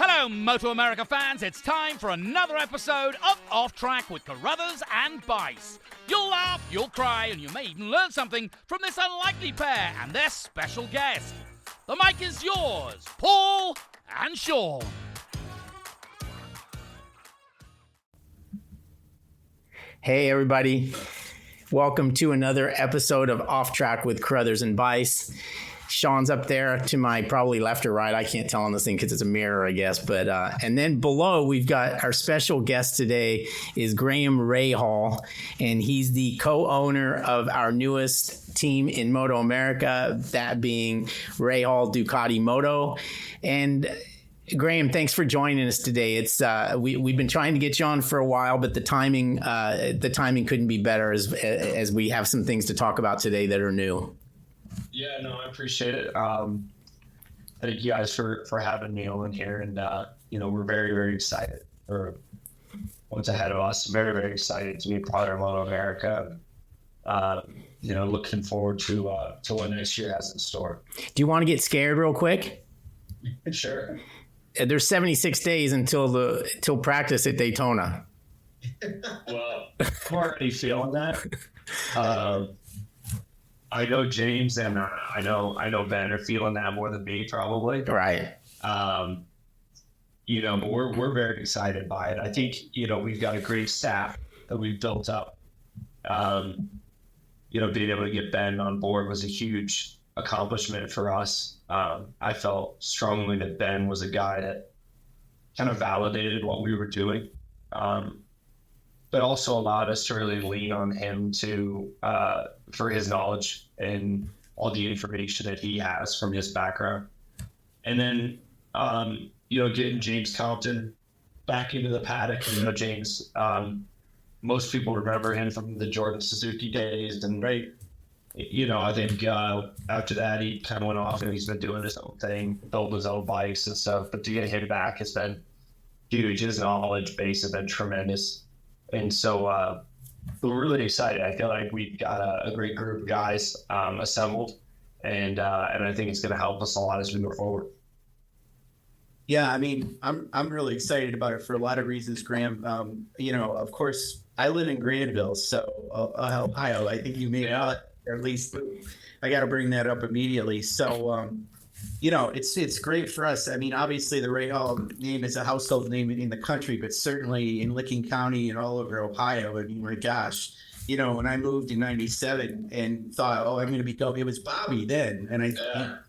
Hello, MotoAmerica fans. It's time for another episode of Off Track with Carruthers and Bice. You'll laugh, you'll cry, and you may even learn something from this unlikely pair and their special guest. The mic is yours, Paul and Sean. Hey, everybody. Welcome to another episode of Off Track with Carruthers and Bice. Sean's up there to my probably left or right. I can't tell on this thing because it's a mirror, I guess. But and then below, we've got our special guest today is Graham Rahal, and he's the co-owner of our newest team in MotoAmerica, that being Rahal Ducati Moto. And Graham, thanks for joining us today. It's we've been trying to get you on for a while, but the timing couldn't be better as we have some things to talk about today that are new. Yeah, no, I appreciate it. Thank you guys for having me on here, and we're very, very excited for what's ahead of us. Very, very excited to be part of MotoAmerica. Looking forward to what next year has in store. Do you want to get scared real quick? Sure. There's 76 days until practice at Daytona. Well, I'm already feeling that. I know James and I know Ben are feeling that more than me, probably. Right. But we're very excited by it. I think we've got a great staff that we've built up. Being able to get Ben on board was a huge accomplishment for us. I felt strongly that Ben was a guy that kind of validated what we were doing, but also allowed us to really lean on him for his knowledge and all the information that he has from his background. And then, getting James Compton back into the paddock. James, most people remember him from the Jordan Suzuki days, and right. I think after that, he kind of went off and he's been doing his own thing, built his own bikes and stuff. But to get him back has been huge. His knowledge base has been tremendous. And so we're really excited. I feel like we've got a great group of guys assembled, and I think it's going to help us a lot as we go forward. Yeah, I mean, I'm really excited about it for a lot of reasons, Graham. Of course, I live in Granville, so Ohio. I think you may not. Or at least I got to bring that up immediately. So, it's great for us. I mean, obviously the Rahal name is a household name in the country, but certainly in Licking County and all over Ohio. I mean, my gosh, when I moved in '97 and thought, I'm going to become, it was Bobby then. And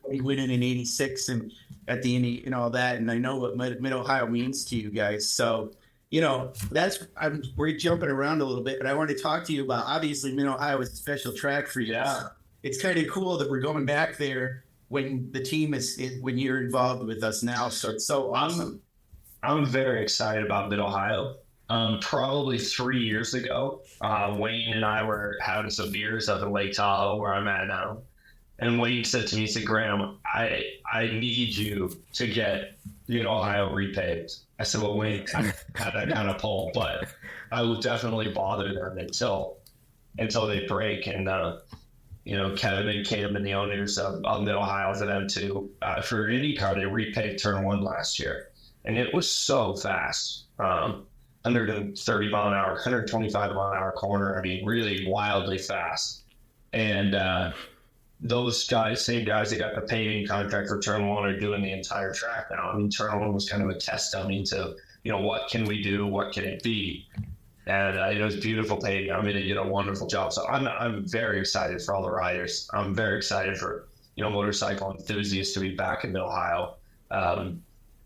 we went in '86 and at the Indy and all that. And I know what Mid-Ohio means to you guys. So, we're jumping around a little bit, but I wanted to talk to you about, obviously, Mid-Ohio is a special track for you. Yeah. It's kind of cool that we're going back there when the team when you're involved with us now. So it's so awesome. I'm very excited about Mid-Ohio. Probably 3 years ago, Wayne and I were having some beers up in Lake Tahoe, where I'm at now. And Wayne said to me, he said, Graham, I need you to get Ohio repaved. I said, well, Wayne, I had that kind of pull, but I will definitely bother them until they break. And, Kevin and Cam and the owners of Mid-Ohio for them too. For IndyCar, they repaved turn 1 last year. And it was so fast. 130 mile an hour, 125 mile an hour corner. I mean, really wildly fast. And, those guys, same guys that got the paving contract for turn 1 are doing the entire track now. I mean, turn 1 was kind of a test dummy to, what can we do? What can it be? And it was beautiful paving. I mean, they did a wonderful job. So I'm very excited for all the riders. I'm very excited for, motorcycle enthusiasts to be back in Mid-Ohio.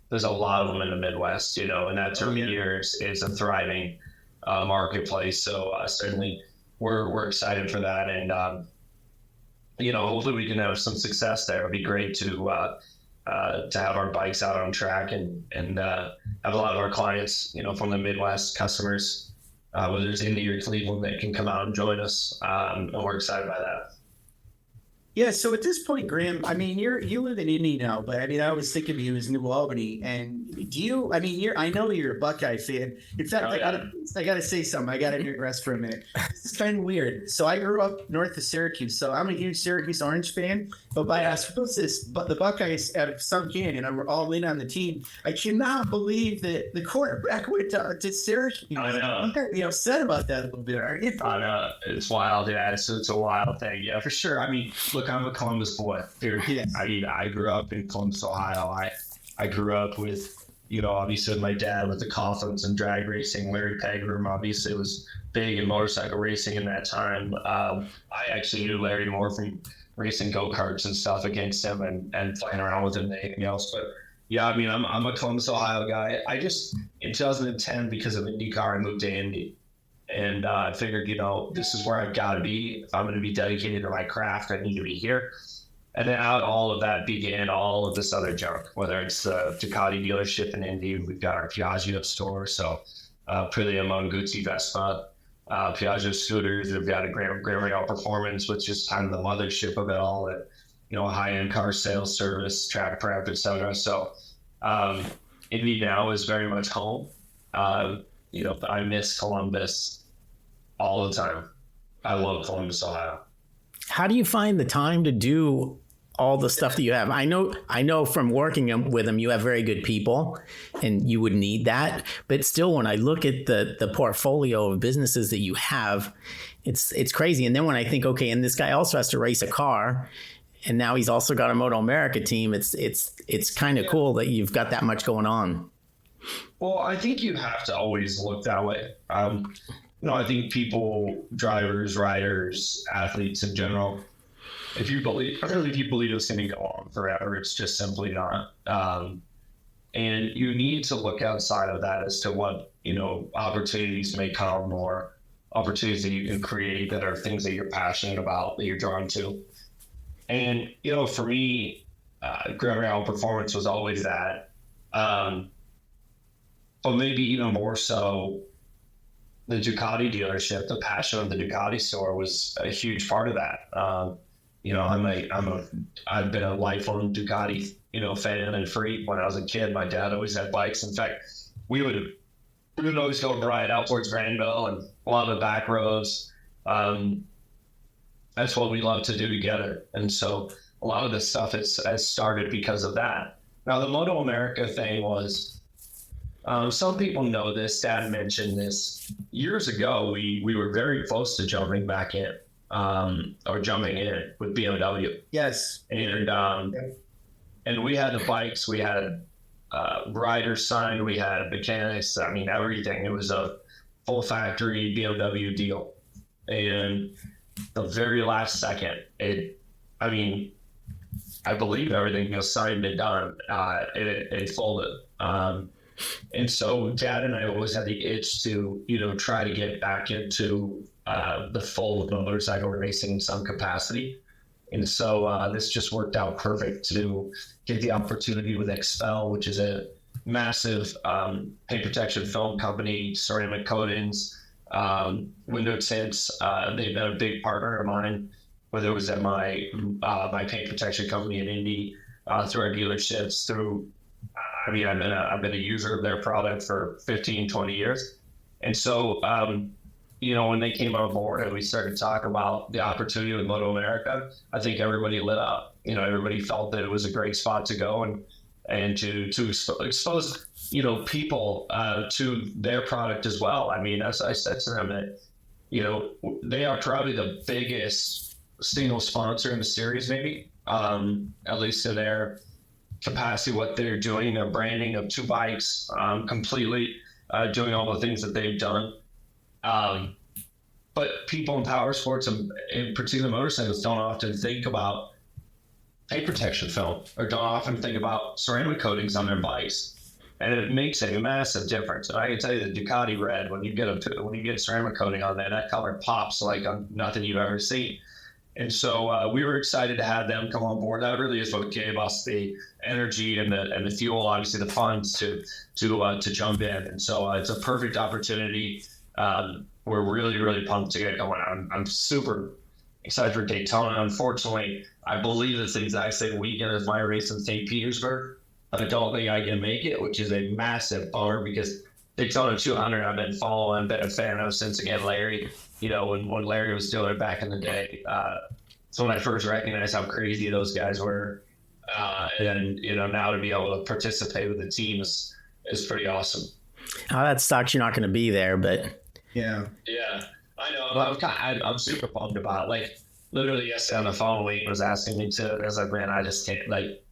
There's a lot of them in the Midwest, and that term year is a thriving marketplace. So certainly we're excited for that. And, hopefully we can have some success there. It'd be great to have our bikes out on track and have a lot of our clients, from the Midwest customers, whether it's Indy or Cleveland, that can come out and join us. And we're excited by that. Yeah, so at this point, Graham, I mean, you live in Indy now, but I mean, I was thinking of you as New Albany, and do you? I mean, I know you're a Buckeye fan. In fact, I gotta say something. I gotta digress for a minute. It's kind of weird. So I grew up north of Syracuse, so I'm a huge Syracuse Orange fan. But by osmosis, but the Buckeyes have sunk in, and I'm all in on the team. I cannot believe that the quarterback went to Syracuse. I know. You're be upset about that a little bit, aren't you? I know. It's wild. Yeah, it's a wild thing. Yeah, for sure. I mean, look, I'm a Columbus boy. Yes. I mean, I grew up in Columbus, Ohio. I grew up with, obviously my dad with the Coughlins and drag racing. Larry Pegram obviously was big in motorcycle racing in that time. I actually knew Larry more from racing go-karts and stuff against him and playing around with him and anything else. But yeah, I mean, I'm a Columbus, Ohio guy. I just, in 2010, because of IndyCar, I moved to Indy. And I figured, this is where I've got to be. If I'm going to be dedicated to my craft, I need to be here. And then out of all of that began all of this other junk, whether it's the Ducati dealership in Indy. We've got our Piaggio store, so Aprilia, Guzzi, Vespa, Piaggio scooters. We've got a Grand Rahal Performance, which is kind of the mothership of it all. High-end car sales service, track prep, etc. So Indy now is very much home. I miss Columbus all the time. I love Columbus, Ohio. How do you find the time to do all the stuff that you have? I know from working with them, you have very good people and you would need that. But still, when I look at the portfolio of businesses that you have, it's crazy. And then when I think, okay, and this guy also has to race a car, and now he's also got a MotoAmerica team, it's kind of cool that you've got that much going on. Well, I think you have to always look that way. I think people, drivers, riders, athletes in general, if you believe it's going to go on forever, it's just simply not. And you need to look outside of that as to what, opportunities may come or opportunities that you can create that are things that you're passionate about, that you're drawn to. And, for me, Grand Rahal Performance was always that. But maybe even more so, the Ducati dealership, the passion of the Ducati store was a huge part of that. I've been a lifelong Ducati, fan and freak. When I was a kid, my dad always had bikes. In fact, we would always go and ride out towards Granville and a lot of the back roads. That's what we love to do together. And so a lot of this stuff has started because of that. Now, the MotoAmerica thing was, some people know this, Dad mentioned this. Years ago, we were very close to jumping back in, or jumping in with BMW. Yes. And we had the bikes, we had riders signed, we had mechanics, I mean, everything. It was a full factory BMW deal. And the very last second, I believe everything was signed and done. It folded. And so Dad and I always had the itch to, try to get back into the fold of motorcycle racing in some capacity. And so this just worked out perfect to get the opportunity with Expel, which is a massive paint protection film company, ceramic coatings, window tints. They've been a big partner of mine, whether it was at my paint protection company in Indy, through our dealerships, through I've been a user of their product for 15, 20 years. And so, when they came on board and we started talking about the opportunity with MotoAmerica, I think everybody lit up. Everybody felt that it was a great spot to go and to expose, people to their product as well. I mean, as I said to them, that, they are probably the biggest single sponsor in the series, maybe, at least in their capacity, what they're doing, their branding of two bikes, completely doing all the things that they've done. But people in power sports, and in particular motorcycles, don't often think about paint protection film or don't often think about ceramic coatings on their bikes. And it makes a massive difference. And I can tell you the Ducati red, when you get ceramic coating on there, that color pops like nothing you've ever seen. And so we were excited to have them come on board. That really is what gave us the energy and the fuel, obviously the funds to jump in. And so it's a perfect opportunity. We're really, really pumped to get going. I'm super excited for Daytona. Unfortunately, I believe it's the exact same weekend as my race in St. Petersburg. I don't think I can make it, which is a massive bummer because Daytona 200 I've been following, been a fan of since, again, Larry, when Larry was doing it back in the day. So when I first recognized how crazy those guys were, and now to be able to participate with the team is pretty awesome. Oh, that sucks. You're not going to be there, but yeah, I know. I'm super pumped about it. Like literally yesterday on the phone, Wayne was asking me to. I was like, man, I just can't. Like,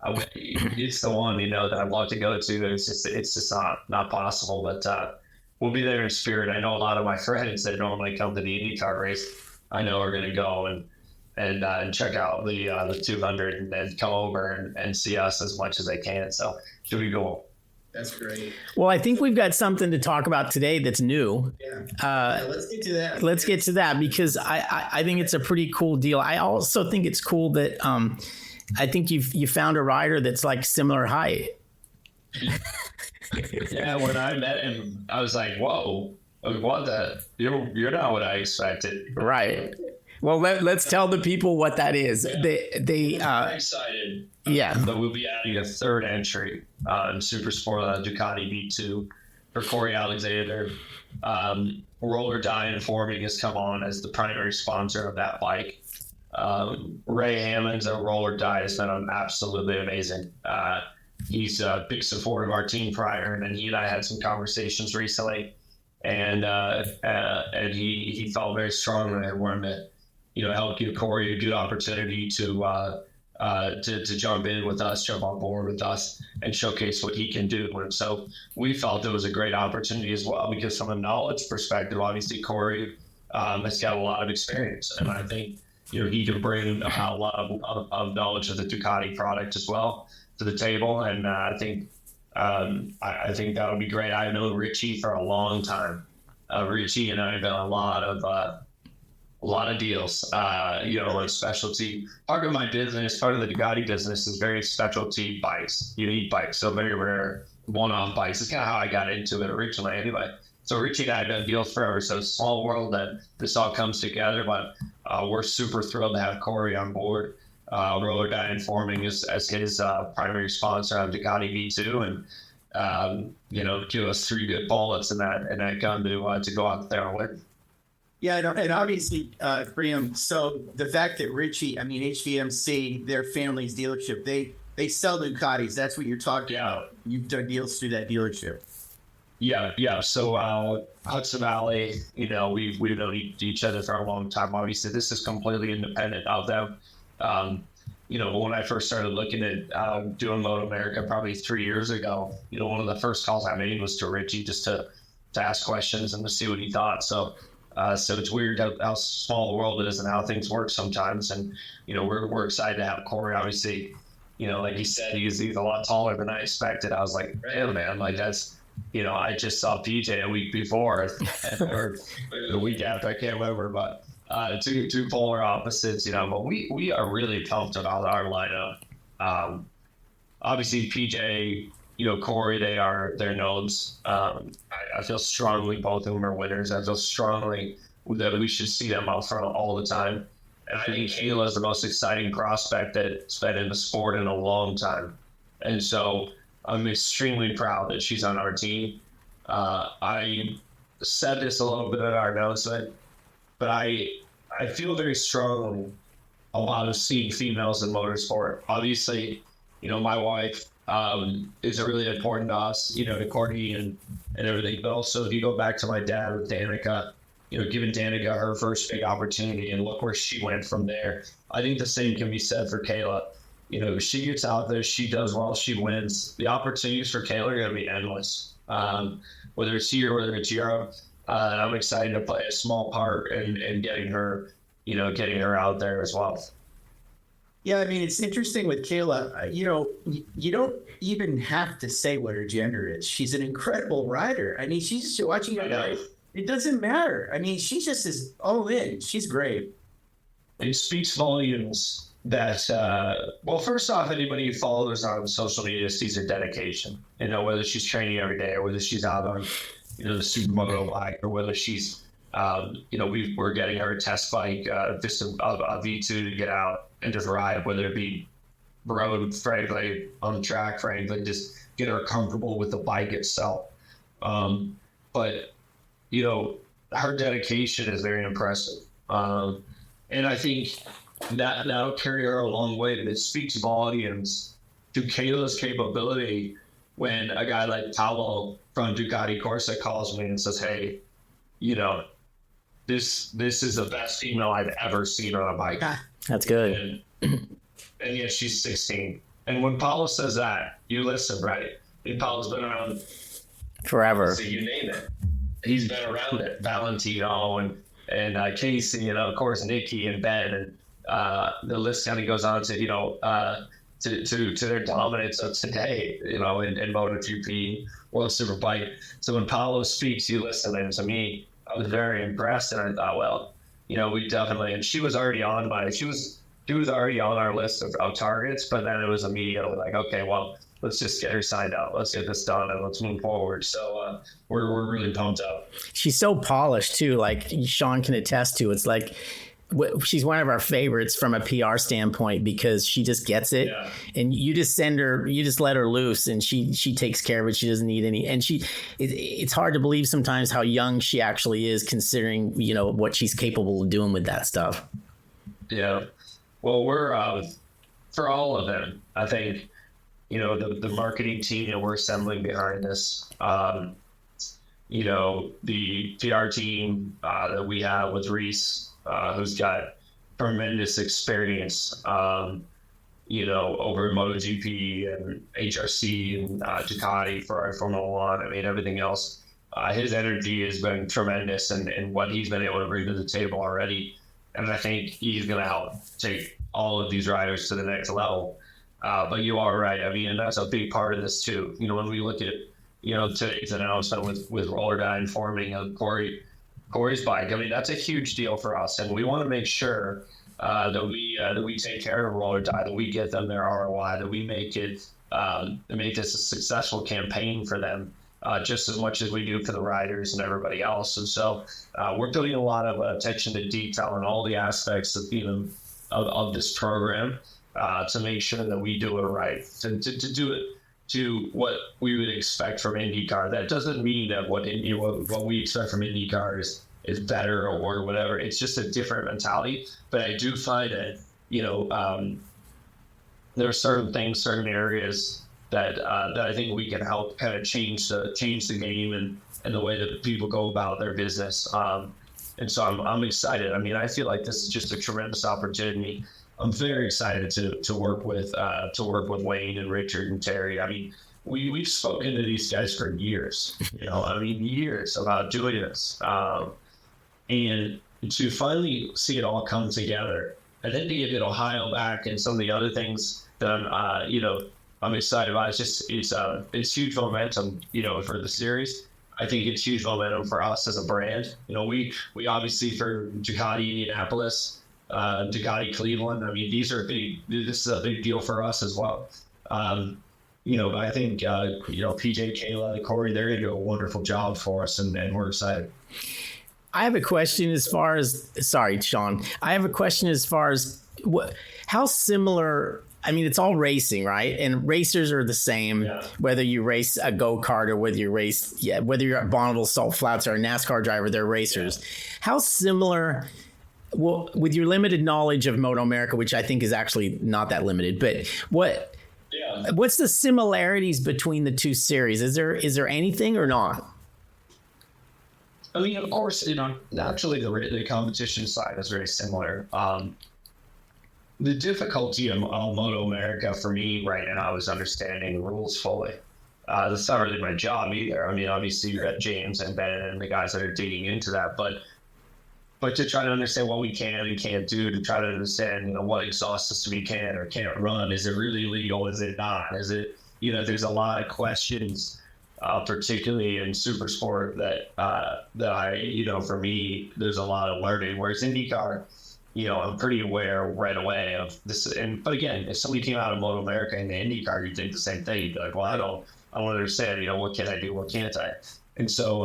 it's the one that I want to go to. It's just not possible. But we'll be there in spirit. I know a lot of my friends that normally come to the IndyCar race, I know are going to go and check out the 200 and then come over and see us as much as they can. So should we go? That's great. Well, I think we've got something to talk about today that's new. Yeah. Let's get to that. Let's get to that because I think it's a pretty cool deal. I also think it's cool that I think you found a rider that's like similar height. Yeah, when I met him, I was like, "Whoa, what the? You're not what I expected." Right. Well, let's tell the people what that is. They I'm excited. Yeah. But we'll be adding a third entry in Super Sport Ducati V2 for Corey Alexander. Roller Die Informing has come on as the primary sponsor of that bike. Ray Hammonds at Roller Die has been absolutely amazing. He's a big supporter of our team prior, and then he and I had some conversations recently, and he felt very strongly that we're going to help give Corey a good opportunity to jump in with us, jump on board with us, and showcase what he can do. And so we felt it was a great opportunity as well, because from a knowledge perspective, obviously Corey has got a lot of experience, and I think he can bring a lot of knowledge of the Ducati product as well to the table, and I think that would be great. I know Richie for a long time. Richie and I have done a lot of deals, like specialty. Part of my business, part of the Ducati business is very specialty bikes, unique bikes, so very rare one-off bikes. It's kind of how I got into it originally anyway. So Richie and I have done deals forever, so it's a small world that this all comes together, but we're super thrilled to have Corey on board. Roller Die Informing as his primary sponsor on Ducati V2, and give us 3 good bullets in that gun to go out there and win. Yeah, and obviously, Priam, so the fact that Richie, HVMC, their family's dealership, they sell Ducatis. That's what you're talking about. You've done deals through that dealership. Yeah. So Hudson Valley, we've known each other for a long time. Obviously, this is completely independent of them. When I first started looking at doing MotoAmerica probably 3 years ago, one of the first calls I made was to Richie just to ask questions and to see what he thought. So it's weird how small the world is and how things work sometimes. And, we're excited to have Corey. Obviously, like he said, he's a lot taller than I expected. I was like, hey, man, like that's, I just saw PJ a week before or the week after, I can't remember, but two polar opposites, but we are really pumped about our lineup. Obviously PJ, Corey, they're knobs. I feel strongly both of them are winners. I feel strongly that we should see them out front all the time. And I think Kayla is the most exciting prospect that's been in the sport in a long time. And so I'm extremely proud that she's on our team. I said this a little bit in our announcement, but I feel very strongly about seeing females in motorsport. Obviously, my wife is really important to us, to Courtney and everything. But also, if you go back to my dad with Danica, giving Danica her first big opportunity and look where she went from there. I think the same can be said for Kayla. She gets out there, she does well, she wins. The opportunities for Kayla are going to be endless, whether it's here, whether it's Europe. I'm excited to play a small part in getting her out there as well. Yeah, it's interesting with Kayla. You don't even have to say what her gender is. She's an incredible rider. She's just watching her life. It doesn't matter. She just is all in. She's great. It speaks volumes that, first off, anybody who follows her on social media sees her dedication. Whether she's training every day or whether she's out on, the supermoto bike or whether she's, we're getting her a test bike, just a V2 to get out and just ride, whether it be road, frankly, on the track, frankly, just get her comfortable with the bike itself. But her dedication is very impressive. And I think that'll carry her a long way. And it speaks volumes to Kayla's capability when a guy like Paolo from Ducati Corsa calls me and says, hey, this is the best female I've ever seen on a bike. That's good. And yet she's 16. And when Paolo says that, you listen, right? And Paolo's been around forever. So you name it. He's been around it. Valentino and Casey, and of course Nikki and Ben, and the list kind of goes on to to their dominance of today, in MotoGP, World Superbike. So when Paolo speaks, you listen, and to me, I was very impressed, and I thought, well, we definitely. And she was already on our list of targets, but then it was immediately like, okay, well, let's just get her signed out. Let's get this done and let's move forward. So we're really pumped up. She's so polished too. Like Sean can attest to. It's like she's one of our favorites from a PR standpoint because she just gets it. Yeah. And you just let her loose and she takes care of it. She doesn't need any. And it's hard to believe sometimes how young she actually is considering, what she's capable of doing with that stuff. Yeah. Well, we're for all of them, I think, the marketing team that we're assembling behind this, the PR team that we have with Reese, who's got tremendous experience, over MotoGP and HRC and Ducati for our Formula One. I mean, everything else. His energy has been tremendous and what he's been able to bring to the table already. And I think he's going to help take all of these riders to the next level. But you are right. I mean, and that's a big part of this too. When we look at, today's announcement with Rollerdyne forming Corey's bike, I mean, that's a huge deal for us. And we want to make sure that we take care of Rollerdyne, that we get them their ROI, that we make this a successful campaign for them. Just as much as we do for the riders and everybody else. And so we're putting a lot of attention to detail in all the aspects of this program to make sure that we do it right, to do it to what we would expect from IndyCar. That doesn't mean that what we expect from IndyCar is better or whatever. It's just a different mentality. But I do find that, there are certain areas that I think we can help kind of change the game and the way that people go about their business. And so I'm excited. I mean, I feel like this is just a tremendous opportunity. I'm very excited to work with Wayne and Richard and Terry. I mean, we've spoken to these guys for years, years about doing this. And to finally see it all come together, and then to get Ohio back and some of the other things that I'm excited about. It's huge momentum, for the series. I think it's huge momentum for us as a brand. We obviously for Ducati Indianapolis, Ducati Cleveland. I mean, this is a big deal for us as well. I think, PJ, Kayla, Corey, they're going to do a wonderful job for us and we're excited. I have a question sorry, Sean. I have a question as far as how similar. I mean, it's all racing, right? And racers are the same, whether you race a go-kart or whether you're at Bonneville Salt Flats or a NASCAR driver, they're racers. Yeah. How similar, with your limited knowledge of MotoAmerica, which I think is actually not that limited, but what's the similarities between the two series? Is there anything or not? I mean, of course, naturally the competition side is very similar. The difficulty of MotoAmerica for me right now is understanding the rules fully. That's not really my job either. I mean, obviously you're at James and Ben and the guys that are digging into that, but to try to understand what we can and can't do, to try to understand, what exhaust system you can or can't run. Is it really legal? Is it not? Is it, there's a lot of questions, particularly in super sport that I, for me, there's a lot of learning. Whereas IndyCar, I'm pretty aware right away of this. But again, if somebody came out of MotoAmerica and the IndyCar, you'd think the same thing. You'd be like, well, I don't understand, what can I do? What can't I? And so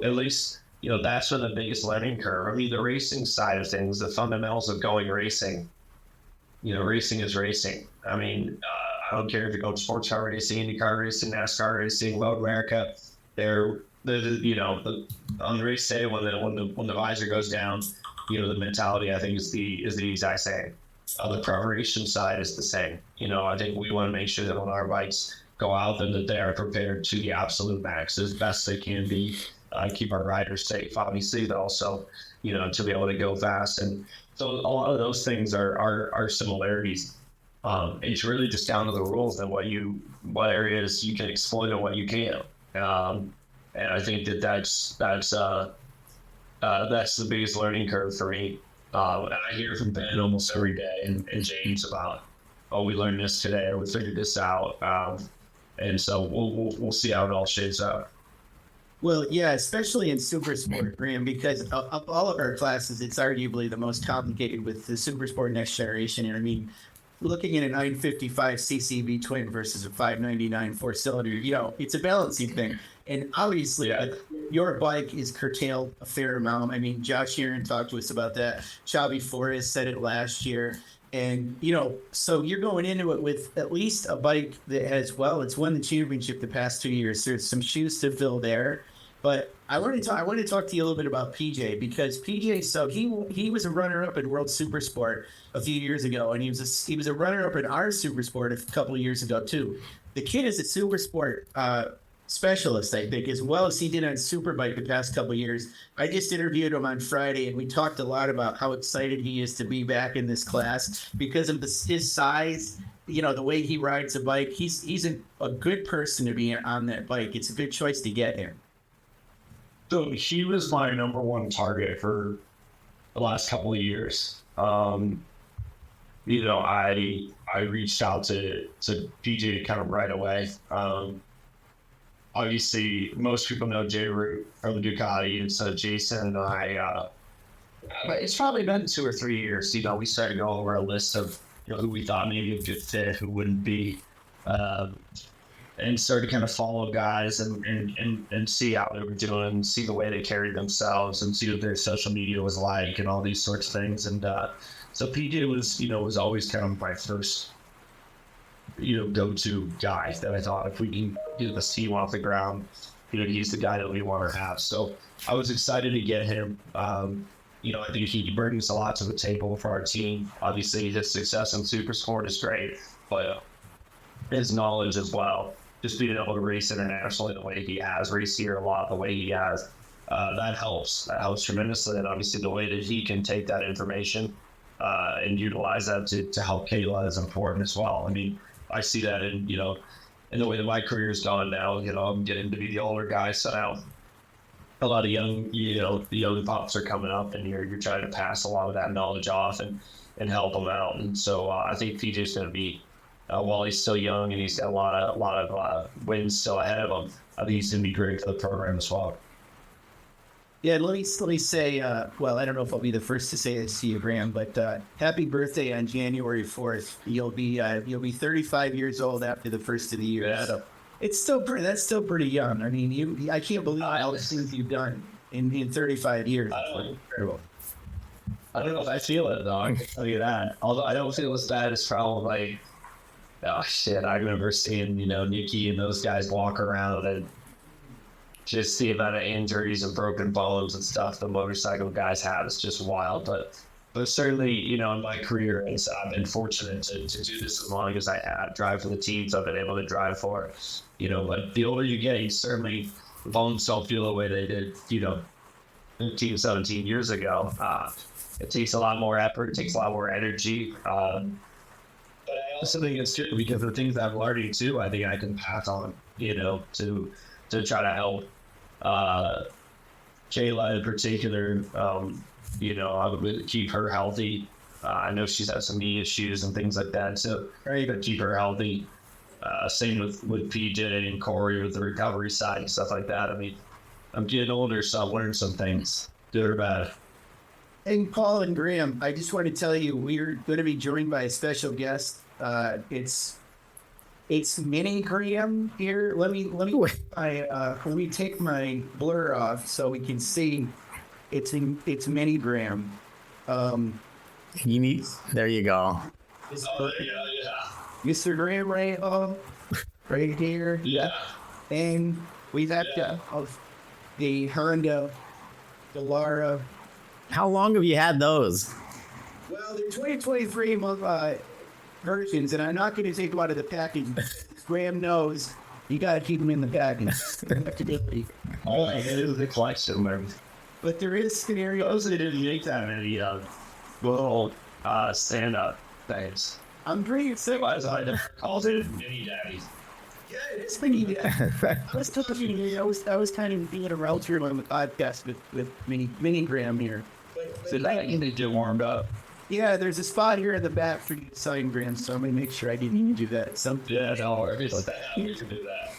at least, that's been the biggest learning curve. I mean, the racing side of things, the fundamentals of going racing, racing is racing. I mean, I don't care if you go sports car racing, IndyCar racing, NASCAR racing, MotoAmerica. On the race day when the visor goes down, the mentality I think is the exact same. The preparation side is the same. I think we want to make sure that when our bikes go out, that they are prepared to the absolute max as best they can be. Keep our riders safe, obviously, but also, to be able to go fast. And so a lot of those things are similarities. It's really just down to the rules and what areas you can exploit and what you can't. And I think that's the biggest learning curve for me. And I hear from Ben almost every day and James about, we learned this today, or we figured this out. And so we'll see how it all shapes out. Well, yeah, especially in super sport, Graham, because of all of our classes, it's arguably the most complicated with the super sport next generation. And I mean, looking at a 955 CCV twin versus a 599 four-cylinder, it's a balancing thing. And obviously, your bike is curtailed a fair amount. I mean, Josh Aaron talked to us about that. Xavi Forrest said it last year. And, so you're going into it with at least a bike that has, it's won the championship the past 2 years. There's some shoes to fill there. But I want to talk to you a little bit about PJ, because PJ, so he was a runner-up in World Supersport a few years ago, and he was a runner-up in our Supersport a couple of years ago too. The kid is a Supersport specialist, I think, as well as he did on Superbike the past couple of years. I just interviewed him on Friday, and we talked a lot about how excited he is to be back in this class because of his size. The way he rides a bike, he's a good person to be on that bike. It's a good choice to get him. So he was my number one target for the last couple of years. I reached out to PJ kind of right away. Obviously, most people know Jay Root from Ducati, and so Jason and I. It's probably been 2 or 3 years. We started going over a list of who we thought maybe a good fit, who wouldn't be. And started to kind of follow guys and see how they were doing, see the way they carried themselves, and see what their social media was like, and all these sorts of things. And so PJ was always kind of my first, go-to guy that I thought if we can get this team off the ground, he's the guy that we want to have. So I was excited to get him. I think he brings a lot to the table for our team. Obviously, his success in Super Sport is great, but his knowledge as well. Just being able to race internationally the way he has, race here a lot the way he has, that helps. That helps tremendously. And obviously the way that he can take that information and utilize that to help Kayla is important as well. I mean, I see that in the way that my career's gone now. I'm getting to be the older guy, so now a lot of the young pops are coming up, and you're trying to pass a lot of that knowledge off and help them out. And so I think PJ's going to be, while he's still young and he's got a lot of wins still ahead of him, I think he's going to be great for the program as well. Yeah, let me say, I don't know if I'll be the first to say this to you, Graham, but happy birthday on January 4th. You'll be 35 years old after the first of the year. Yeah. So that's still pretty young. I mean, I can't believe all the things you've done in 35 years. Incredible. I don't know if I feel it, though. I can tell you that. Although I don't feel as bad as probably, I remember seeing, Nikki and those guys walk around and just see about injuries and broken bones and stuff the motorcycle guys have. It's just wild. But certainly, in my career, I've been fortunate to do this as long as I have. Drive for the teams I've been able to drive for. But the older you get, you certainly bones don't feel the way they did, 15, 17 years ago. It takes a lot more effort. It takes a lot more energy. But I also think it's good because the things I've learned too, I think I can pass on, to try to help Kayla in particular, I would keep her healthy. I know she's had some knee issues and things like that, so to keep her healthy. Same with PJ and Corey with the recovery side and stuff like that. I mean, I'm getting older, so I've learned some things, good or bad. And Paul and Graham, I just want to tell you, we're going to be joined by a special guest. It's It's mini gram here. Let me take my blur off so we can see. It's mini gram. You need. There you go. Mr. Graham right here. Yeah. And we've had the Honda, the Lara. How long have you had those? Well, they're 2023 versions, and I'm not going to take them out of the package. Graham knows you got to keep them in the package. Oh, I do the collection. But there is scenarios. Those they didn't make that many little stand-up things. I'm pretty excited. I called it mini daddies. Yeah, it's pretty. I was kind of being a router on the podcast with mini Graham here. So that you need to get warmed up. Yeah, there's a spot here in the back for you to sign Graham, so I'm gonna make sure I didn't do that. Yeah, no worries. You can do that.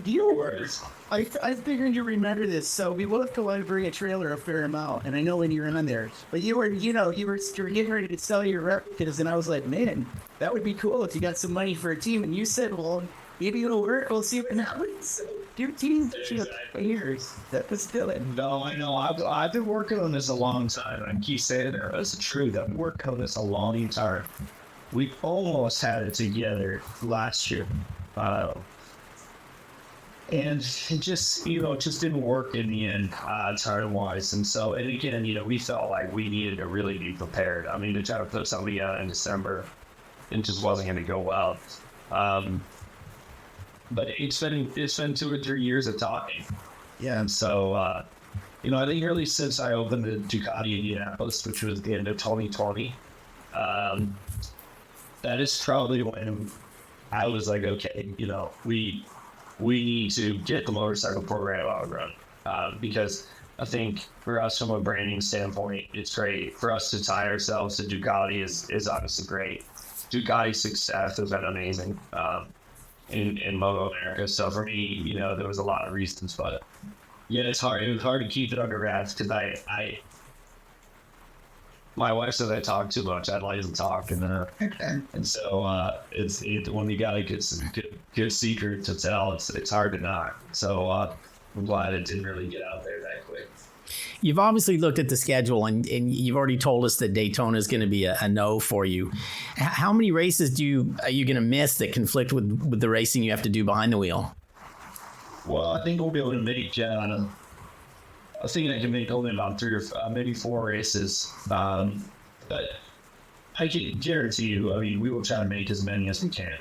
Deal words. I figured you remember this. So we will have to bring a trailer a fair amount, and I know when you're on there. But you were getting ready to sell your replicas, and I was like, man, that would be cool if you got some money for a team. And you said, well, maybe it'll work. We'll see what happens. Your team years. That was still it. No, I know. I've been working on this a long time. I keep saying it. It's true. I've been working on this a long time. We almost had it together last year. And it just, it just didn't work in the end, time-wise. And so, and again, we felt like we needed to really be prepared. I mean, to try to put somebody out in December, it just wasn't going to go well. But it's been 2 or 3 years of talking. Yeah. And so, I think really since I opened the Ducati Indianapolis, which was the end of 2020, that is probably when I was like, okay, we need to get the motorcycle program out and run. Because I think for us, from a branding standpoint, it's great. For us to tie ourselves to Ducati is obviously great. Ducati's success has been amazing in MotoAmerica. So for me, there was a lot of reasons, but yeah, it's hard. It was hard to keep it under wraps because my wife says I talk too much. I'd like to talk, and so it's when you got a good secret to tell, it's hard to not. So I'm glad it didn't really get out there that quick. You've obviously looked at the schedule, and you've already told us that Daytona is going to be a no for you. How many races are you going to miss that conflict with the racing you have to do behind the wheel? Well, I think we'll be able to make I was thinking I can make only about 3 or maybe 4 races. But I can guarantee you, we will try to make as many as we can.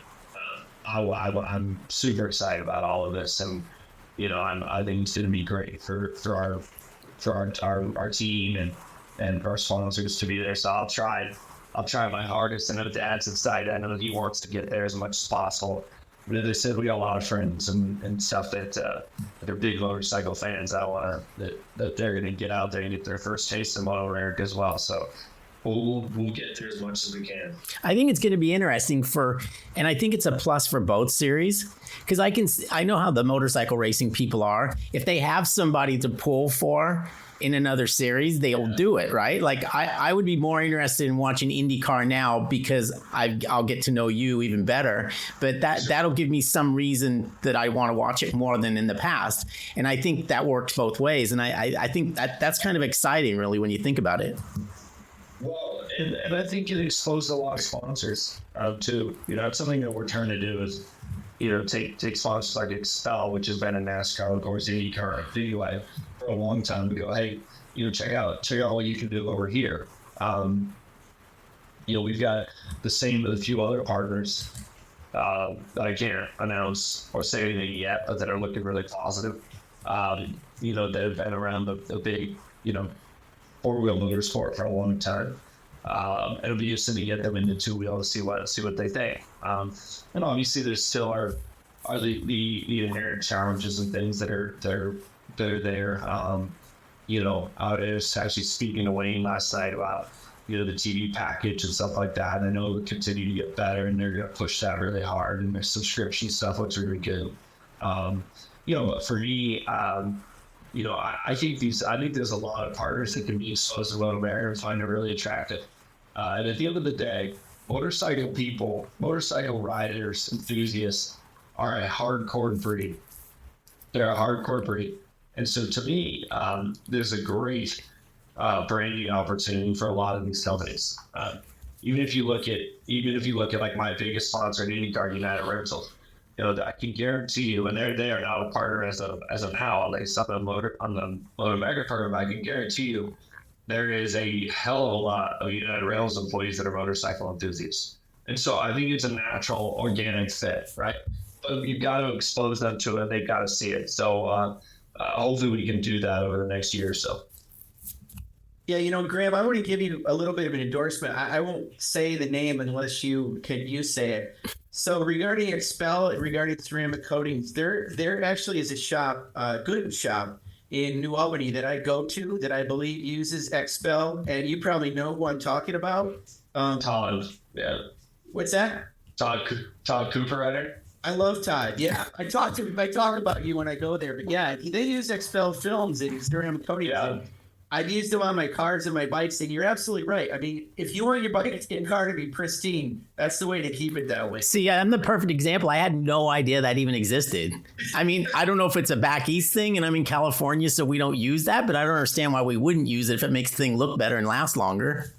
I'm super excited about all of this, and I think it's going to be great for our team and our sponsors to be there. So I'll try my hardest. And if Dad's excited, I know he wants to get there as much as possible. But as I said, we got a lot of friends and stuff that they're big motorcycle fans. I want that they're going to get out there and get their first taste of MotoAmerica as well. So we'll get there as much as we can. I think it's going to be interesting and I think it's a plus for both series, because I know how the motorcycle racing people are. If they have somebody to pull for in another series, they'll do it, right? Like I would be more interested in watching IndyCar now because I'll get to know you even better. But that'll give me some reason that I want to watch it more than in the past. And I think that works both ways. And I think that's kind of exciting, really, when you think about it. Well, and I think it exposed a lot of sponsors too. It's something that we're trying to do is take sponsors like Excel, which has been in NASCAR, of course, IndyCar, anyway, for a long time, to go, hey, check out what you can do over here. We've got the same with a few other partners that I can't announce or say anything yet, but that are looking really positive. That have been around the big, four-wheel motorsport for a long time. It'll be interesting to get them into two-wheel to see what they think. And obviously, there still are the inherent challenges and things that are there. I was actually speaking to Wayne last night about the TV package and stuff like that. And I know it'll continue to get better, and they're going to push that really hard. And their subscription stuff looks really good. But for me, I think there's a lot of partners that can be exposed to MotoAmerica and find it really attractive. And at the end of the day, motorcycle people, motorcycle riders, enthusiasts are a hardcore breed. They're a hardcore breed. And so to me, there's a great branding opportunity for a lot of these companies. Even if you look at like my biggest sponsor, IndyCar, United Rentals, I can guarantee you, and they are not a partner as of now, at least on the MotoAmerica program, I can guarantee you there is a hell of a lot of United Rails employees that are motorcycle enthusiasts. And so I think it's a natural, organic fit, right? But you've got to expose them to it. They've got to see it. So hopefully we can do that over the next year or so. Yeah, Graham, I want to give you a little bit of an endorsement. I won't say the name unless you say it. So regarding Expel, regarding ceramic coatings, there actually is a shop, good shop in New Albany that I go to that I believe uses Expel, and you probably know who I'm talking about. Todd, yeah. What's that? Todd Cooper, right? I love Todd. Yeah, I talk about you when I go there. But yeah, they use Expel films and ceramic coatings. Yeah. I've used them on my cars and my bikes, and you're absolutely right. I mean, if you want your bike and car to be pristine, that's the way to keep it that way. See, I'm the perfect example. I had no idea that even existed. I mean, I don't know if it's a back east thing, and I'm in California, so we don't use that, but I don't understand why we wouldn't use it if it makes the thing look better and last longer.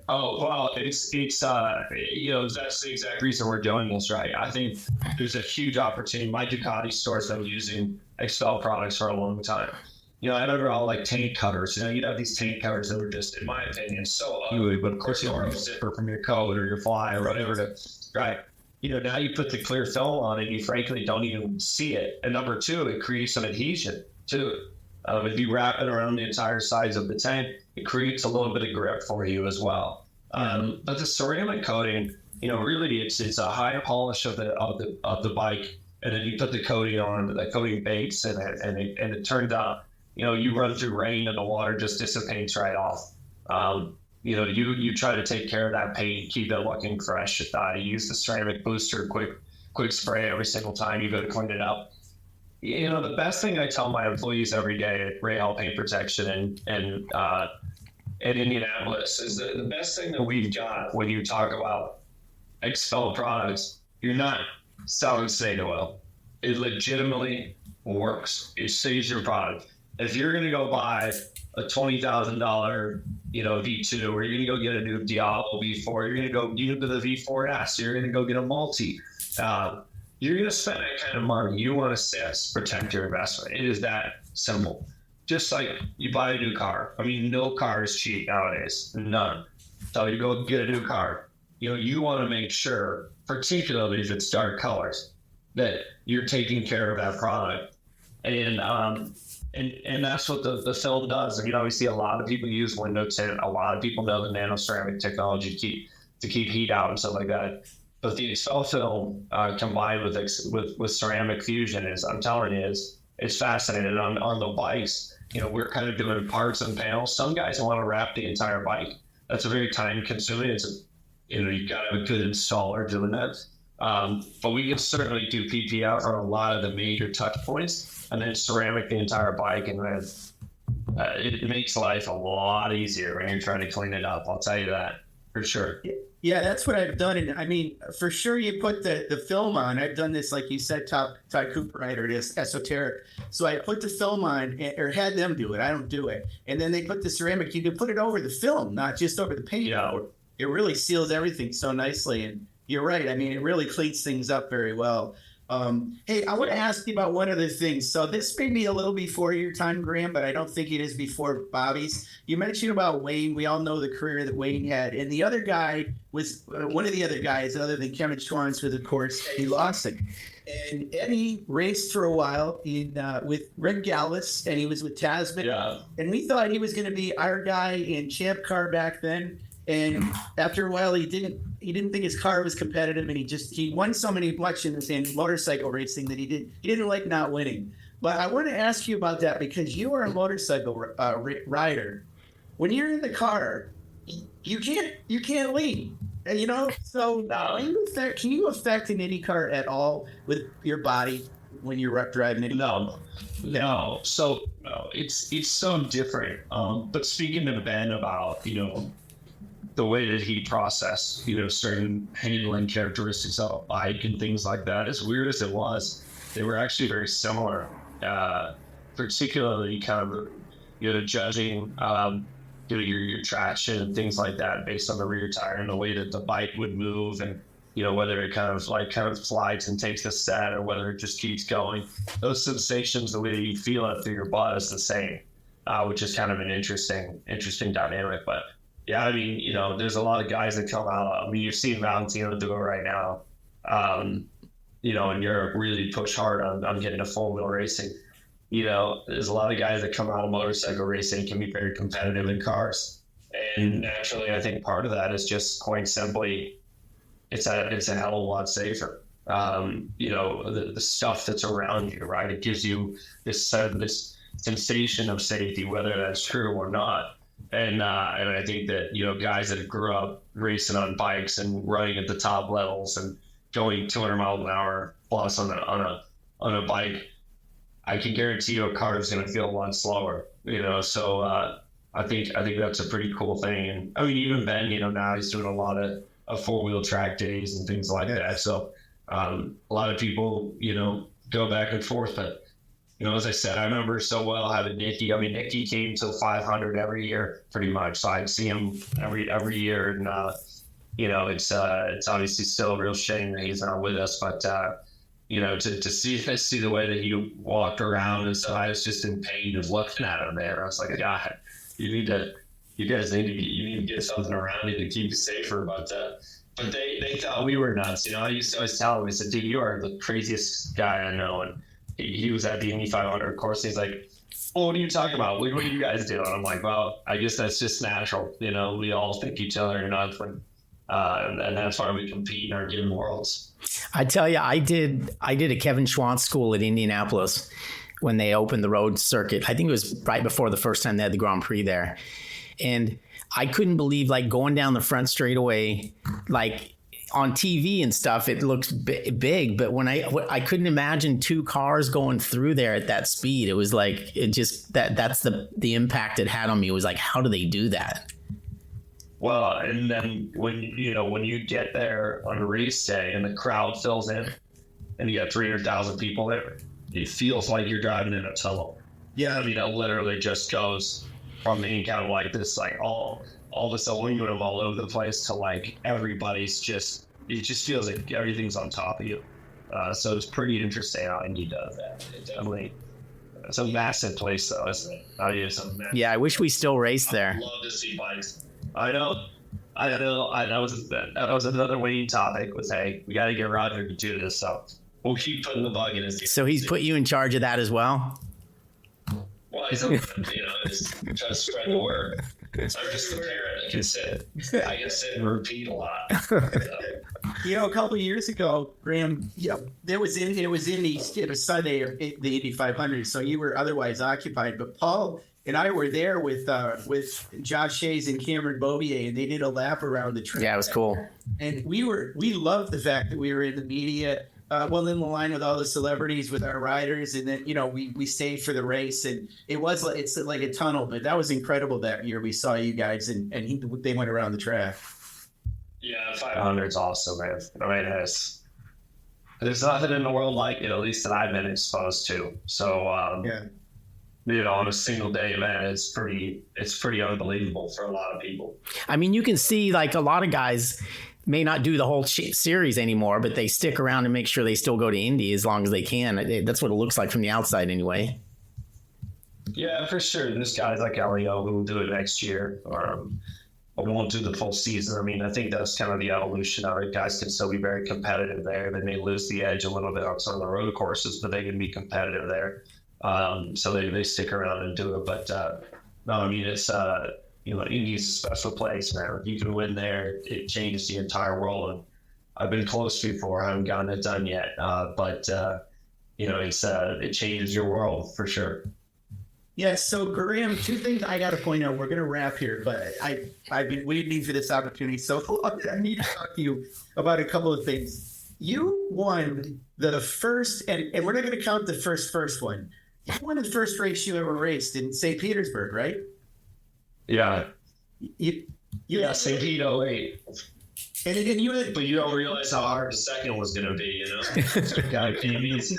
Oh, well, it's that's the exact reason we're doing this, right? I think there's a huge opportunity. My Ducati stores have been using Expel products for a long time. I remember all like tank cutters. You'd have these tank cutters that were just, in my opinion, so ugly. But of course, you don't have a zipper from your coat or your fly or whatever. Right. Now you put the clear film on and you frankly don't even see it. And number two, it creates some adhesion to it. If you wrap it around the entire size of the tank, it creates a little bit of grip for you as well. But the ceramic coating, really it's a high polish of the bike, and then you put the coating on. The coating bakes and it turns out. You run through rain and the water just dissipates right off. You try to take care of that paint, keep it looking fresh. You use the ceramic booster, quick spray every single time you go to clean it up. The best thing I tell my employees every day at Rahal Paint Protection and at Indianapolis is that the best thing that we've got when you talk about Expel products, you're not selling snake oil. It legitimately works. It saves your product. If you're going to go buy a $20,000, V2, or you're going to go get a new Diablo V4, you're going to go into the V4S, you're going to go get a multi, you're going to spend that kind of money. You want to protect your investment. It is that simple. Just like you buy a new car. I mean, no car is cheap nowadays. None. So you go get a new car. You want to make sure, particularly if it's dark colors, that you're taking care of that product. And that's what the film does. We see a lot of people use window tint. A lot of people know the nano ceramic technology to keep heat out and stuff like that. But the Expel film combined with ceramic fusion I'm telling you, it's fascinating. On the bikes, we're kind of doing parts and panels. Some guys want to wrap the entire bike. That's a very time consuming. You've got to have a good installer doing that. But we can certainly do PPF on a lot of the major touch points. And then ceramic the entire bike, and then it makes life a lot easier when you're trying to clean it up. I'll tell you that for sure. Yeah, that's what I've done. And I mean, for sure, you put the film on. I've done this, like you said, Todd Cooper, right? Or this esoteric. So I put the film on, or had them do it. I don't do it. And then they put the ceramic. You can put it over the film, not just over the paint. Yeah. It really seals everything so nicely. And you're right. I mean, it really cleans things up very well. Hey, I want to ask you about one other thing. So this may be a little before your time, Graham, but I don't think it is before Bobby's. You mentioned about Wayne. We all know the career that Wayne had. And the other guy was one of the other guys, other than Kevin Schwantz, was, of course, Eddie Lawson. And Eddie raced for a while with Red Gallus, and he was with Tasman. Yeah. And we thought he was going to be our guy in Champ Car back then. And after a while, he didn't think his car was competitive, and he won so much in motorcycle racing that he didn't like not winning. But I want to ask you about that because you are a motorcycle rider. When you're in the car, you can't lean. So can you affect an IndyCar at all with your body when you're driving it? No. So it's so different. But speaking to Ben about the way that he processed, certain handling characteristics of a bike and things like that, as weird as it was, they were actually very similar. Particularly kind of, judging, your traction and things like that based on the rear tire and the way that the bike would move, and whether it kind of slides and takes a set or whether it just keeps going. Those sensations, the way that you feel it through your butt is the same, which is kind of an interesting dynamic. But yeah, I mean, there's a lot of guys that come out. I mean, you're seeing Valentino do it right now, and Europe really push hard on getting to full wheel racing. There's a lot of guys that come out of motorcycle racing can be very competitive in cars. And naturally, I think part of that is just quite simply, it's a hell of a lot safer. The stuff that's around you, right? It gives you this sensation of safety, whether that's true or not. And I think that, guys that grew up racing on bikes and running at the top levels and going 200 miles an hour plus on a bike, I can guarantee you a car is going to feel a lot slower, so I think that's a pretty cool thing. And I mean, even Ben, now he's doing a lot of 4-wheel track days and things like that. So a lot of people, go back and forth. But, as I said, I remember so well having Nicky. I mean, Nicky came to 500 every year, pretty much. So I'd see him every year. And, it's obviously still a real shame that he's not with us. But, to see the way that he walked around, and so I was just in pain of looking at him there. I was like, God, you guys need to get something around you to keep you safer. But they thought we were nuts. I used to always tell him, I said, dude, you are the craziest guy I know. And he was at the Indy 500 course. He's like, well, what are you talking about? What do you guys do? And I'm like, well, I guess that's just natural. We all think each other are nuts. And that's why we compete in our given worlds. I tell you, I did a Kevin Schwantz school at Indianapolis when they opened the road circuit. I think it was right before the first time they had the Grand Prix there. And I couldn't believe, going down the front straightaway, on TV and stuff, it looks big. But when I couldn't imagine two cars going through there at that speed. It was that's the impact it had on me. It was like, how do they do that? Well, and then when you get there on race day and the crowd fills in and you got 300,000 people there, it feels like you're driving in a tunnel. Yeah, I mean, it literally just goes from being kind of like this, all this aluminum all over the place to everybody's it just feels like everything's on top of you. So it's pretty interesting how Indy does that. It's a massive place, though, isn't it? Yeah, I wish we still raced there. I'd love to see bikes. I know. That was another winning topic. Was, hey, we got to get Roger to do this. So we'll keep putting the bug in his ear. So he's put you in charge of that as well. Well, he's just trying to spread the word. So I'm just the parent. I can sit and repeat a lot. A couple of years ago, Graham, it was Sunday or the Indy 500, so you were otherwise occupied. But Paul and I were there with Josh Shays and Cameron Bobier, and they did a lap around the track. Yeah, it was cool. And we loved the fact that we were in the media, in the line with all the celebrities, with our riders, and then we stayed for the race, and it's like a tunnel, but that was incredible that year. We saw you guys, and they went around the track. Yeah, 500 is awesome, man. I mean, there's nothing in the world like it, at least that I've been exposed to. So on a single day, man, it's pretty unbelievable for a lot of people. I mean, you can see a lot of guys may not do the whole series anymore, but they stick around and make sure they still go to Indy as long as they can. That's what it looks like from the outside anyway. Yeah, for sure. There's guys like Elio who will do it next year, or won't do the full season. I mean, I think that's kind of the evolution of it. Guys can still be very competitive there. They may lose the edge a little bit on some of the road courses, but they can be competitive there. So they stick around and do it. But no, I mean, it's Indy's a special place, man. You can win there, it changes the entire world. And I've been close before, I haven't gotten it done yet. But it changes your world for sure. Yeah, so Graham, two things I got to point out. We're going to wrap here, but I've been waiting for this opportunity. So I need to talk to you about a couple of things. You won the first, and we're not going to count the first one. You won the first race you ever raced in St. Petersburg, right? Yeah. Yeah, St. Pete 08. And again, But you don't realize how hard the second was going to be, you know? Kind of easy.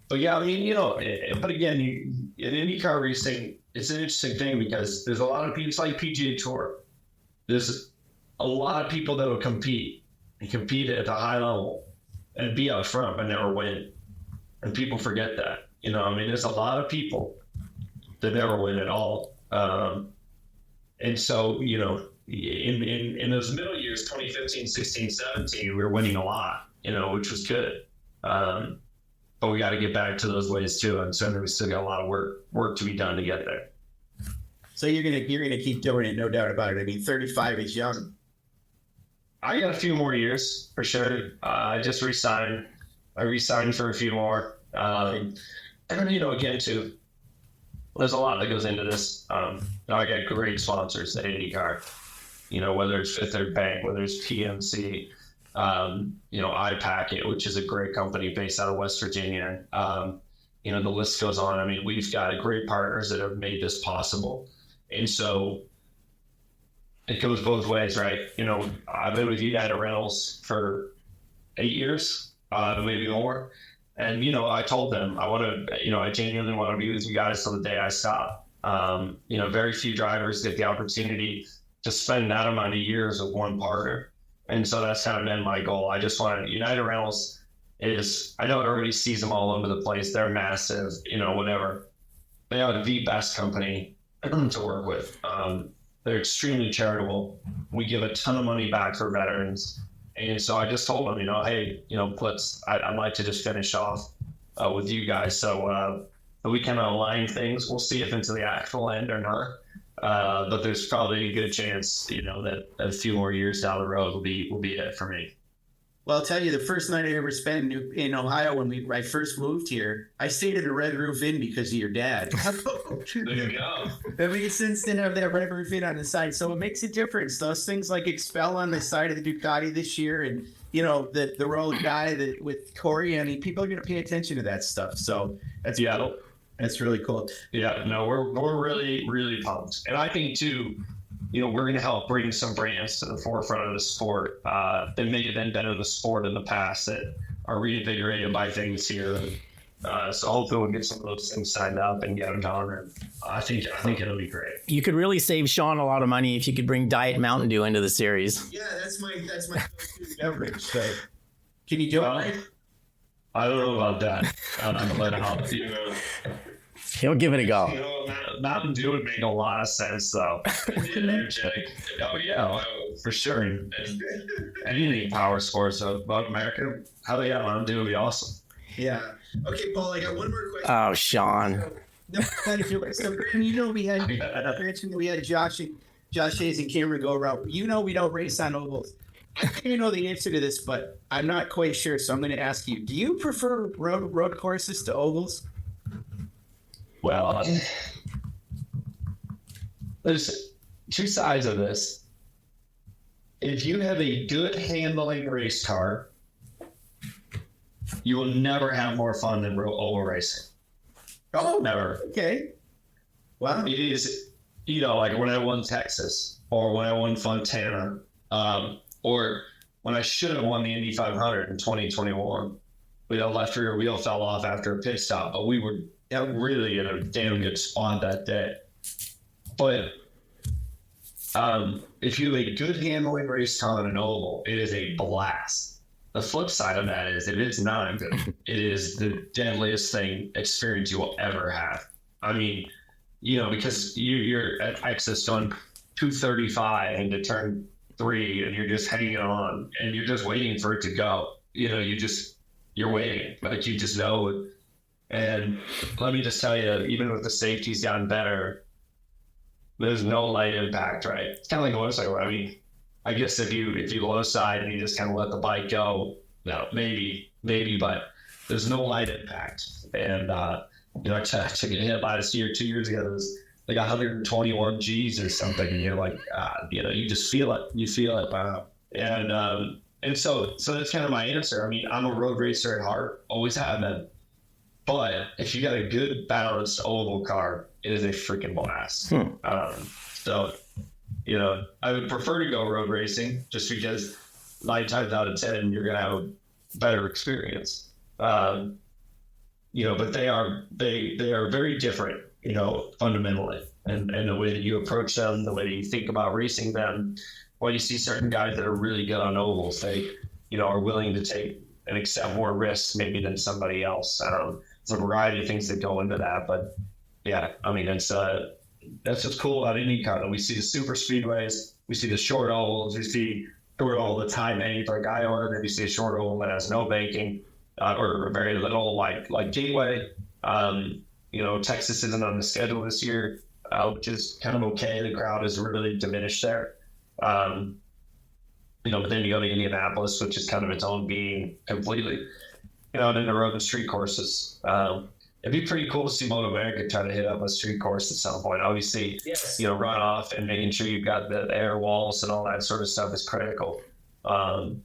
But yeah, I mean, you know, but again, in IndyCar racing, it's an interesting thing because there's a lot of people, it's like PGA Tour. There's a lot of people that will compete and compete at a high level and be out front but never win. And people forget that. You know, I mean, there's a lot of people that never win at all. And so, you know, in those middle years, 2015, 16, 17, we were winning a lot, you know, which was good. But we got to get back to those ways too. And certainly we still got a lot of work to be done to get there. So you're gonna keep doing it, no doubt about it. I mean, 35 is young. I got a few more years for sure. I just resigned. I resigned for a few more. And you know, again too, there's a lot that goes into this. I got great sponsors at IndyCar. You know, whether it's Fifth Third Bank, whether it's PMC, you know, iPacket, which is a great company based out of West Virginia. You know, the list goes on. I mean, we've got great partners that have made this possible. And so it goes both ways, right? You know, I've been with United Rentals for 8 years, maybe more. And, you know, I told them I genuinely want to be with you guys till the day I stop. You know, very few drivers get the opportunity to spend that amount of years with one partner. And so that's kind of been my goal. I just want United Rentals I know everybody sees them all over the place. They're massive, you know, whatever. They are the best company to work with. They're extremely charitable. We give a ton of money back for veterans. And so I just told them, you know, hey, you know, I'd like to just finish off with you guys. So we kind of align things. We'll see if into the actual end or not. But there's probably a good chance, you know, that a few more years down the road will be it for me. Well, I'll tell you, the first night I ever spent in Ohio when I first moved here, I stayed at a Red Roof Inn because of your dad. There you go. But we since then have that Red Roof Inn on the side, so it makes a difference. Those things like Expel on the side of the Ducati this year, and you know the road guy with Corey. I mean, people are going to pay attention to that stuff. So that's that's really cool. Yeah, no, we're really, really pumped, and I think too. You know, we're going to help bring some brands to the forefront of the sport that may have been better the sport in the past that are reinvigorated by things here. So hopefully we'll get some of those things signed up and get them done. And I think it'll be great. You could really save Sean a lot of money if you could bring Diet Mountain Dew into the series. Yeah, that's my beverage. So, can you do it? I don't know about that. But you know. He'll give it a go. You know, Mountain Dew would make a lot of sense, though. Energetic. Oh, yeah, for sure. And anything power sports of MotoAmerica, Mountain Dew would be awesome. Yeah. Okay, Paul, I got one more question. Oh, Sean. No, so, you know, we had Josh Hayes and Cameron go around. You know, we don't race on ovals. I think I know the answer to this, but I'm not quite sure, so I'm going to ask you. Do you prefer road courses to ovals? Well, there's two sides of this. If you have a good handling race car, you will never have more fun than oval racing. Oh, never. Okay. Wow. It is, you know, like when I won Texas or when I won Fontana, or when I should have won the Indy 500 in 2021. The left rear wheel fell off after a pit stop, but we were really in a damn good spot that day. But if you have a good handling race car on an oval, it is a blast. The flip side of that is it is not good. It is the deadliest experience you will ever have. I mean, you know, because you're at access on 235 into turn 3 and you're just hanging on and you're just waiting for it to go. You know, you're waiting, like you just know. And let me just tell you, even with the safety's gotten better, there's no light impact, right? It's kind of like a motorcycle. I mean, I guess if you low side and you just kind of let the bike go, no, maybe, but there's no light impact. And, you know, I took a hit last year, 2 years ago, it was like 121 G's or something. And you're like, you know, you just feel it. You feel it. And so that's kind of my answer. I mean, I'm a road racer at heart, always have been. But if you got a good balanced oval car, it is a freaking blast. So, I would prefer to go road racing just because 9 times out of 10, you're going to have a better experience. But they are very different, fundamentally. And the way that you approach them, the way that you think about racing them. Well, you see certain guys that are really good on ovals. They, are willing to take and accept more risks maybe than somebody else. There's a variety of things that go into that. But yeah, I mean, that's what's cool about IndyCar. We see the super speedways, we see the short ovals, we see all the time any for a guy order. Then you see a short oval that has no banking or very little, like Gateway. Texas isn't on the schedule this year, which is kind of okay. The crowd is really diminished there. But then you go to Indianapolis, which is kind of its own being completely. And then the road and street courses. It'd be pretty cool to see MotoAmerica try to hit up a street course at some point. Obviously, yes. Run off and making sure you've got the air walls and all that sort of stuff is critical. And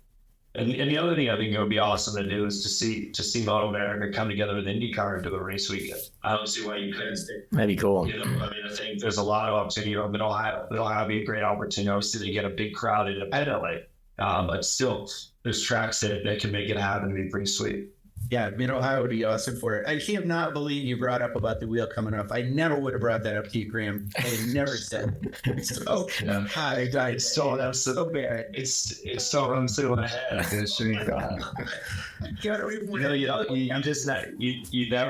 the other thing I think it would be awesome to do is to see MotoAmerica come together with IndyCar and do a race weekend. I don't see why you couldn't. That'd be cool. I think there's a lot of opportunity. Mid-Ohio would be a great opportunity. Obviously, to get a big crowd independently, but still, there's tracks that can make it happen and be pretty sweet. Yeah, Mid-Ohio would be awesome for it. I cannot believe you brought up about the wheel coming off. I never would have brought that up to you, Graham. I never said. So I died. So that was so bad. It's so runs through my head. You never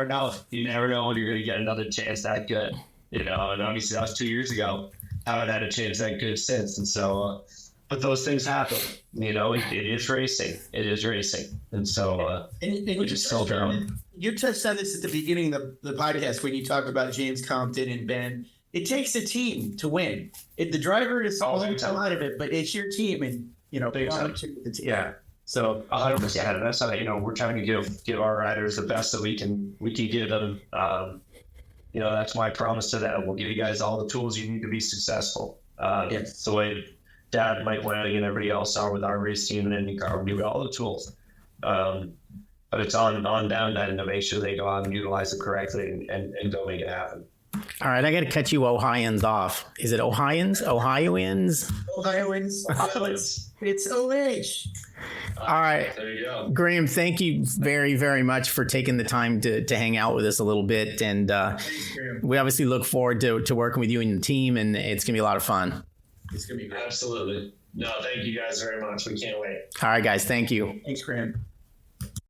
know. You never know when you're going to get another chance that good. And obviously that was 2 years ago. I haven't had a chance that good since, and so. But those things happen, it is racing. It is racing. And so we just still down. You touched on this at the beginning of the podcast when you talked about James Compton and Ben. It takes a team to win. The driver is all a lot of it, but it's your team and, the team. Yeah. So 100%. That's how, we're trying to give our riders the best that we can give them. That's my promise to them. We'll give you guys all the tools you need to be successful. It's the way Dad, Mike Lanning, and everybody else are with our race team and IndyCar. We give you all the tools. But it's on down to make sure they go out and utilize it correctly and go make it happen. All right, I got to cut you Ohioans off. Is it Ohioans? Ohioans? It's OH. All right. There you go. Graham, thank you very, very much for taking the time to hang out with us a little bit. And we obviously look forward to working with you and the team, and it's going to be a lot of fun. It's going to be great. Absolutely. No, thank you guys very much. We can't wait. All right, guys. Thank you. Thanks, Graham.